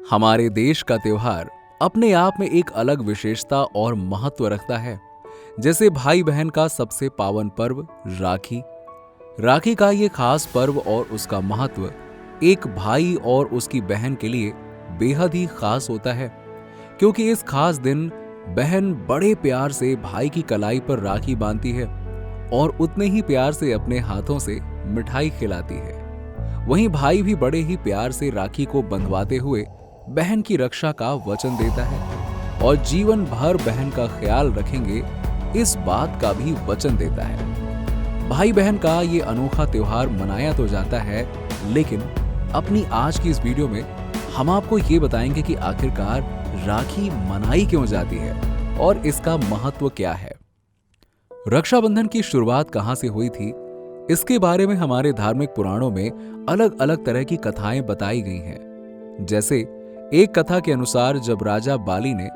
हमारे देश का त्योहार अपने आप में एक अलग विशेषता और महत्व रखता है। जैसे भाई बहन का सबसे पावन पर्व राखी। राखी का ये खास पर्व और उसका महत्व एक भाई और उसकी बहन के लिए बेहद ही खास होता है, क्योंकि इस खास दिन बहन बड़े प्यार से भाई की कलाई पर राखी बांधती है और उतने ही प्यार से अपने हाथों से मिठाई खिलाती है। वहीं भाई भी बड़े ही प्यार से राखी को बंधवाते हुए बहन की रक्षा का वचन देता है और जीवन भर बहन का ख्याल रखेंगे, इस बात का भी वचन देता है। भाई बहन का ये अनोखा त्योहार मनाया तो जाता है, लेकिन अपनी आज की इस वीडियो में हम आपको ये बताएंगे कि आखिरकार राखी मनाई क्यों जाती है और इसका महत्व क्या है। रक्षाबंधन की शुरुआत कहां से हुई थी, इसके बारे में हमारे धार्मिक पुराणों में अलग अलग तरह की कथाएं बताई गई हैं। जैसे एक कथा के अनुसार जब राजा बाली ने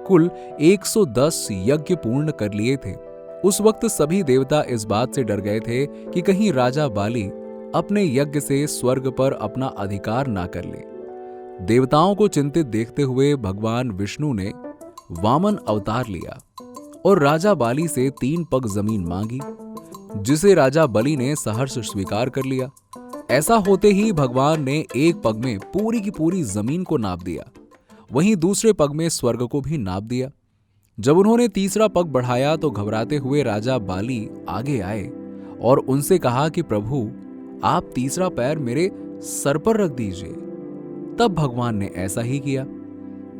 कुल 110 यज्ञ पूर्ण कर लिए थे, उस वक्त सभी देवता इस बात से डर गए थे कि कहीं राजा बाली अपने यज्ञ से स्वर्ग पर अपना अधिकार ना कर ले। देवताओं को चिंतित देखते हुए भगवान विष्णु ने वामन अवतार लिया और राजा बाली से 3 पग जमीन मांगी, जिसे राजा बलि ने सहर्ष स्वीकार कर लिया। ऐसा होते ही भगवान ने एक पग में पूरी की पूरी जमीन को नाप दिया, वहीं दूसरे पग में स्वर्ग को भी नाप दिया। जब उन्होंने तीसरा पग बढ़ाया तो घबराते हुए राजा बाली आगे आए और उनसे कहा कि प्रभु, आप तीसरा पैर मेरे सर पर रख दीजिए। तब भगवान ने ऐसा ही किया।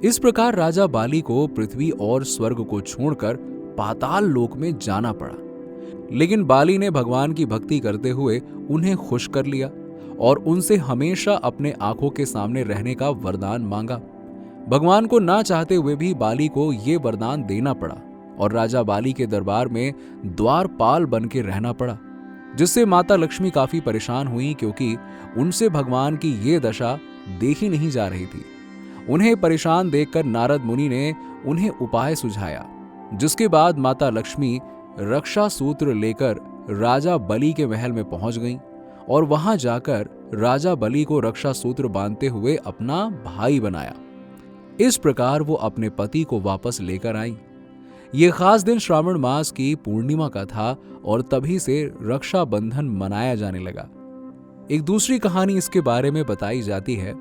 इस प्रकार राजा बाली को पृथ्वी और स्वर्ग को छोड़कर पाताल लोक में जाना पड़ा, लेकिन बाली ने भगवान की भक्ति करते हुए उन्हें खुश कर लिया और उनसे हमेशा अपने आंखों के सामने रहने का वरदान मांगा। भगवान को ना चाहते हुए भी बाली को यह वरदान देना पड़ा और राजा बाली के दरबार में द्वारपाल बन के रहना पड़ा, जिससे माता लक्ष्मी काफी परेशान हुई, क्योंकि उनसे भगवान की ये दशा देखी नहीं जा रही थी। उन्हें परेशान देखकर नारद मुनि ने उन्हें उपाय सुझाया, जिसके बाद माता लक्ष्मी रक्षा सूत्र लेकर राजा बलि के महल में पहुंच गईं और वहां जाकर राजा बलि को रक्षा सूत्र बांधते हुए अपना भाई बनाया। इस प्रकार वो अपने पति को वापस लेकर आईं। ये खास दिन श्रावण मास की पूर्णिमा का था और तभी से रक्षा बंधन मनाया जाने लगा। एक दूसरी कहानी इसके बारे में बताई जाती है,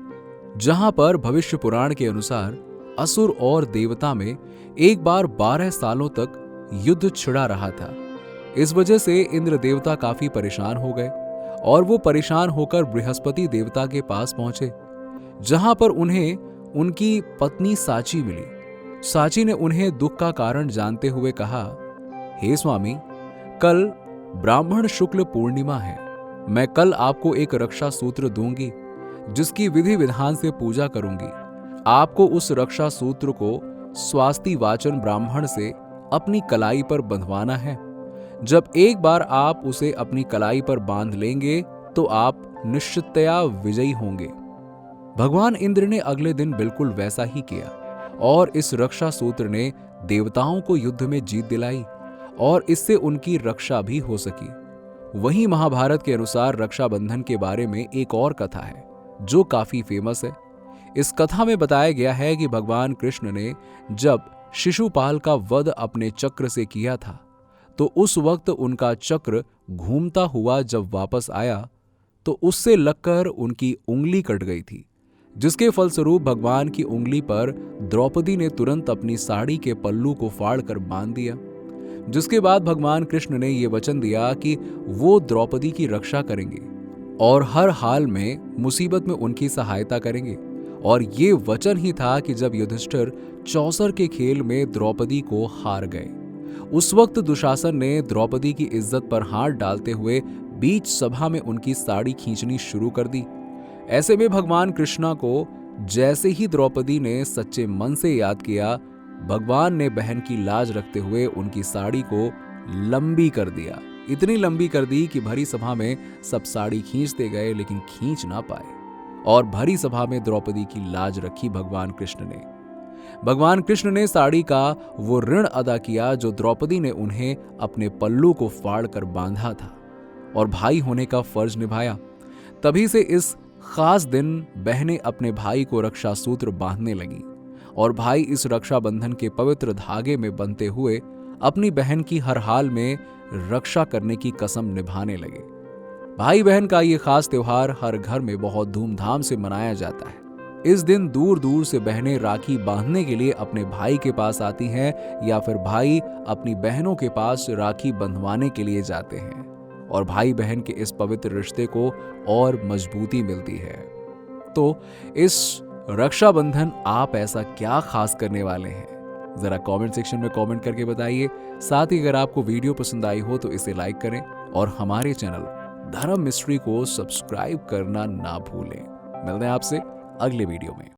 जहां पर भविष्य पुराण के अनुसार असुर और देवता में एक बार 12 सालों तक युद्ध छिड़ा रहा था। इस वजह से इंद्र देवता काफी परेशान हो गए और वो परेशान होकर बृहस्पति देवता के पास पहुंचे, जहां पर उन्हें उनकी पत्नी साची मिली। साची ने उन्हें दुख का कारण जानते हुए कहा, हे स्वामी, कल ब्राह्मण शुक्ल पूर्णिमा है। मैं कल आपको एक रक्षा सूत्र दूंगी, जिसकी विधि विधान से पूजा करूंगी। आपको उस रक्षा सूत्र को स्वास्ति वाचन ब्राह्मण से अपनी कलाई पर बंधवाना है। जब एक बार आप उसे अपनी कलाई पर बांध लेंगे तो आप निश्चितया विजयी होंगे। भगवान इंद्र ने अगले दिन बिल्कुल वैसा ही किया और इस रक्षा सूत्र ने देवताओं को युद्ध में जीत दिलाई और इससे उनकी रक्षा भी हो सकी। वहीं महाभारत के अनुसार रक्षाबंधन के बारे में एक और कथा है जो काफी फेमस है। इस कथा में बताया गया है कि भगवान कृष्ण ने जब शिशुपाल का वध अपने चक्र से किया था, तो उस वक्त उनका चक्र घूमता हुआ जब वापस आया तो उससे लगकर उनकी उंगली कट गई थी, जिसके फलस्वरूप भगवान की उंगली पर द्रौपदी ने तुरंत अपनी साड़ी के पल्लू को फाड़कर बांध दिया। जिसके बाद भगवान कृष्ण ने यह वचन दिया कि वो द्रौपदी की रक्षा करेंगे और हर हाल में मुसीबत में उनकी सहायता करेंगे। और ये वचन ही था कि जब युधिष्ठिर चौसर के खेल में द्रौपदी को हार गए, उस वक्त दुशासन ने द्रौपदी की इज्जत पर हाथ डालते हुए बीच सभा में उनकी साड़ी खींचनी शुरू कर दी। ऐसे में भगवान कृष्णा को जैसे ही द्रौपदी ने सच्चे मन से याद किया, भगवान ने बहन की लाज रखते हुए उनकी साड़ी को लंबी कर दिया। इतनी लंबी कर दी कि भरी सभा में सब साड़ी खींचते गए, लेकिन खींच ना पाए और भरी सभा में द्रौपदी की लाज रखी भगवान कृष्ण ने। भगवान कृष्ण ने साड़ी का वो ऋण अदा किया जो द्रौपदी ने उन्हें अपने पल्लू को फाड़ कर बांधा था और भाई होने का फर्ज निभाया। तभी से इस खास दिन बहनें अपने भाई को रक्षा सूत्र बांधने लगी और भाई इस रक्षाबंधन के पवित्र धागे में बंधते हुए अपनी बहन की हर हाल में रक्षा करने की कसम निभाने लगे। भाई बहन का ये खास त्योहार हर घर में बहुत धूमधाम से मनाया जाता है। इस दिन दूर दूर से बहनें राखी बांधने के लिए अपने भाई के पास आती हैं या फिर भाई अपनी बहनों के पास राखी बंधवाने के लिए जाते हैं और भाई बहन के इस पवित्र रिश्ते को और मजबूती मिलती है। तो इस रक्षाबंधन आप ऐसा क्या खास करने वाले हैं, जरा कमेंट सेक्शन में कमेंट करके बताइए। साथ ही अगर आपको वीडियो पसंद आई हो तो इसे लाइक करें और हमारे चैनल धर्म मिस्ट्री को सब्सक्राइब करना ना भूलें। मिलते हैं आपसे अगले वीडियो में।